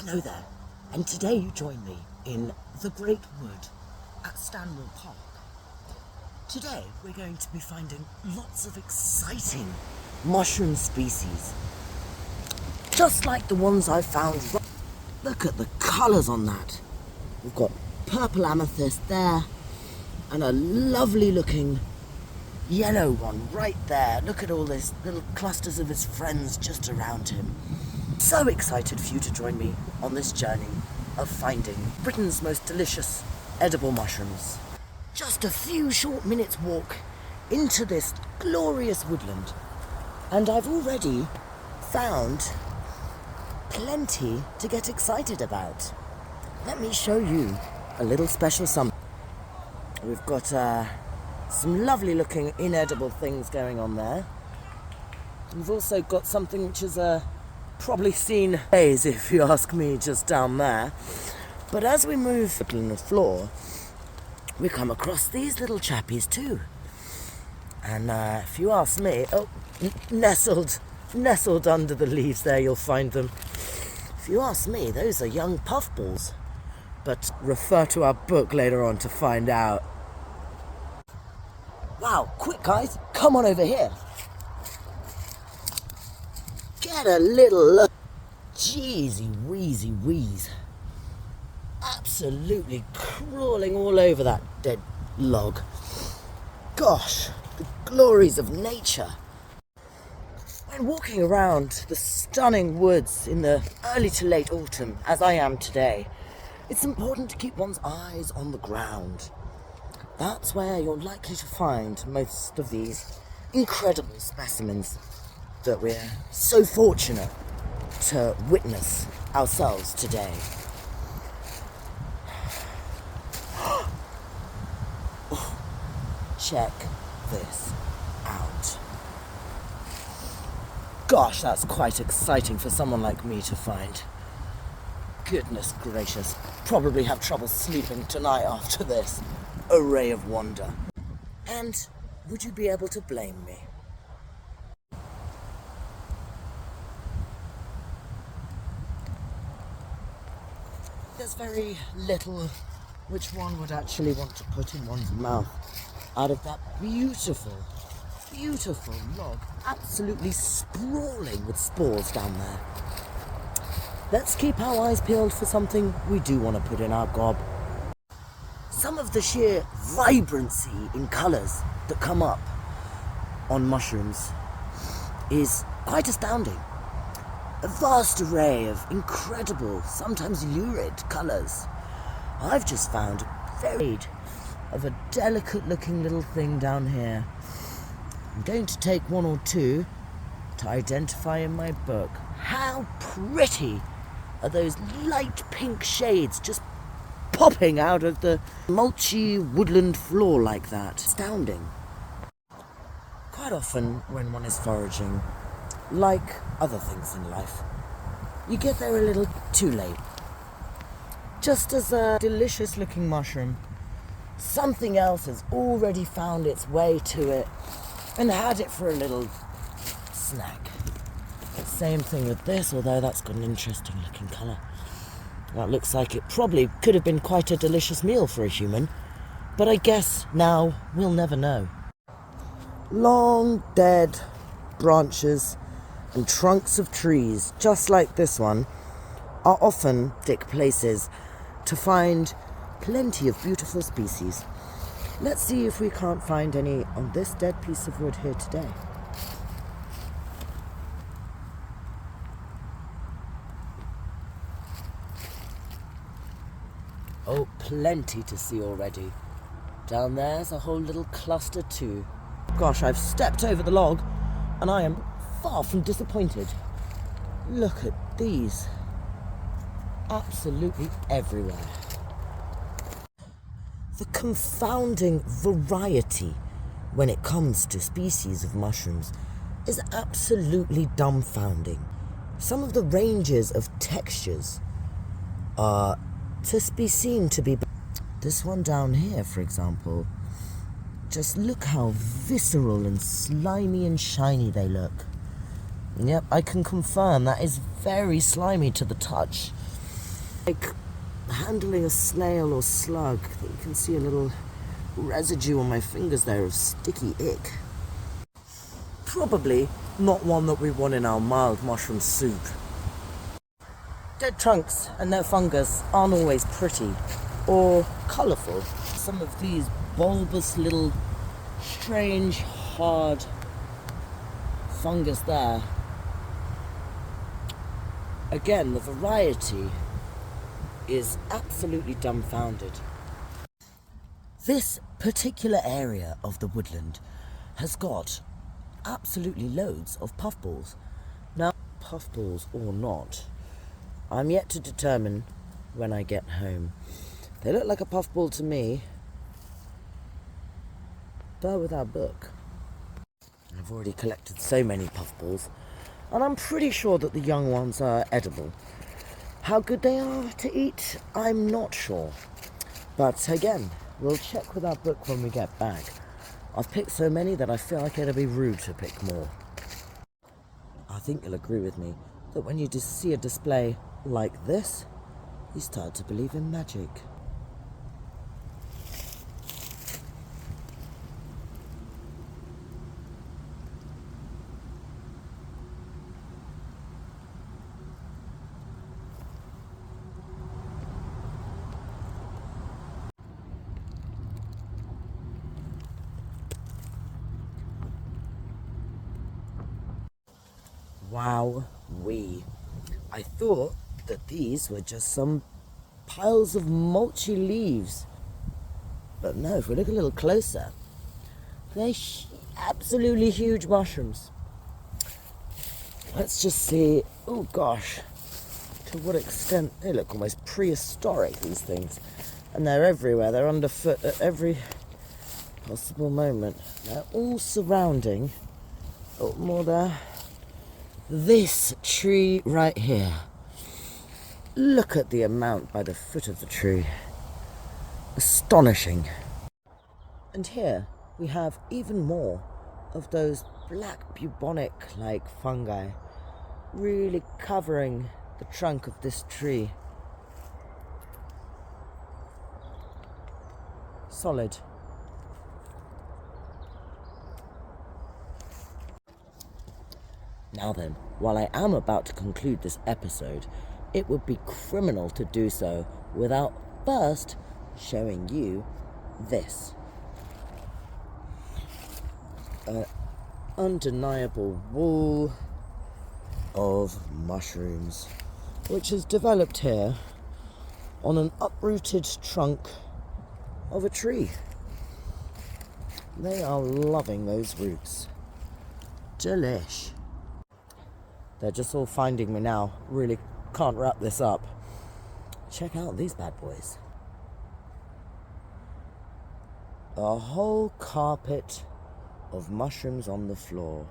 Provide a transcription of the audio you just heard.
Hello there, and today you join me in the Great Wood at Stanmer Park. Today we're going to be finding lots of exciting mushroom species, just like the ones I found. Look at the colours on that. We've got purple amethyst there, and a lovely looking yellow one right there. Look at all these little clusters of his friends just around him. So excited for you to join me on this journey of finding Britain's most delicious edible mushrooms. Just a few short minutes walk into this glorious woodland, and I've already found plenty to get excited about. Let me show you a little special something. We've got some lovely looking inedible things going on there. We've also got something which is probably seen days, if you ask me, just down there. But as we move on the floor, we come across these little chappies too. And if you ask me, nestled under the leaves there, you'll find them. If you ask me, those are young puffballs. But refer to our book later on to find out. Wow, quick guys, come on over here. Get a little look. Jeezy wheezy wheeze. Absolutely crawling all over that dead log. Gosh, the glories of nature. When walking around the stunning woods in the early to late autumn, as I am today, it's important to keep one's eyes on the ground. That's where you're likely to find most of these incredible specimens that we're so fortunate to witness ourselves today. Check this out. Gosh, that's quite exciting for someone like me to find. Goodness gracious, probably have trouble sleeping tonight after this array of wonder. And would you be able to blame me? There's very little which one would actually want to put in one's mouth out of that beautiful log, absolutely sprawling with spores down there. Let's keep our eyes peeled for something we do want to put in our gob. Some of the sheer vibrancy in colours that come up on mushrooms is quite astounding. A vast array of incredible, sometimes lurid colours. I've just found very of a delicate looking little thing down here. I'm going to take one or two to identify in my book. How pretty are those light pink shades just popping out of the mulchy woodland floor like that. Astounding. Quite often when one is foraging, like other things in life, you get there a little too late. Just as a delicious looking mushroom, something else has already found its way to it and had it for a little snack. Same thing with this, although that's got an interesting looking colour. That looks like it probably could have been quite a delicious meal for a human, but I guess now we'll never know. Long dead branches and trunks of trees, just like this one, are often places to find plenty of beautiful species. Let's see if we can't find any on this dead piece of wood here today. Oh, plenty to see already. Down there's a whole little cluster too. Gosh, I've stepped over the log and I am far from disappointed. Look at these. Absolutely everywhere. The confounding variety when it comes to species of mushrooms is absolutely dumbfounding. Some of the ranges of textures are to be seen to be... This one down here, for example, just look how visceral and slimy and shiny they look. Yep, I can confirm that is very slimy to the touch. Like handling a snail or slug. I think you can see a little residue on my fingers there of sticky ick. Probably not one that we want in our mild mushroom soup. Dead trunks and their fungus aren't always pretty or colourful. Some of these bulbous little strange hard fungus there. Again, the variety is absolutely dumbfounded. This particular area of the woodland has got absolutely loads of puffballs. Now, puffballs or not, I'm yet to determine when I get home. They look like a puffball to me. Bear with our book. I've already collected so many puffballs, and I'm pretty sure that the young ones are edible. How good they are to eat, I'm not sure. But again, we'll check with our book when we get back. I've picked so many that I feel like it'd be rude to pick more. I think you'll agree with me that when you just see a display like this, you start to believe in magic. Wow-wee. I thought that these were just some piles of mulchy leaves. But no, if we look a little closer, they're absolutely huge mushrooms. Let's just see, oh gosh, to what extent. They look almost prehistoric, these things. And they're everywhere, they're underfoot at every possible moment. They're all surrounding, oh, more there, this tree right here. Look at the amount by the foot of the tree. Astonishing. And here we have even more of those black bubonic-like fungi really covering the trunk of this tree. Solid. Now then, while I am about to conclude this episode, it would be criminal to do so without first showing you this. An undeniable wall of mushrooms, which has developed here on an uprooted trunk of a tree. They are loving those roots. Delish. They're just all finding me now. Really can't wrap this up. Check out these bad boys. A whole carpet of mushrooms on the floor.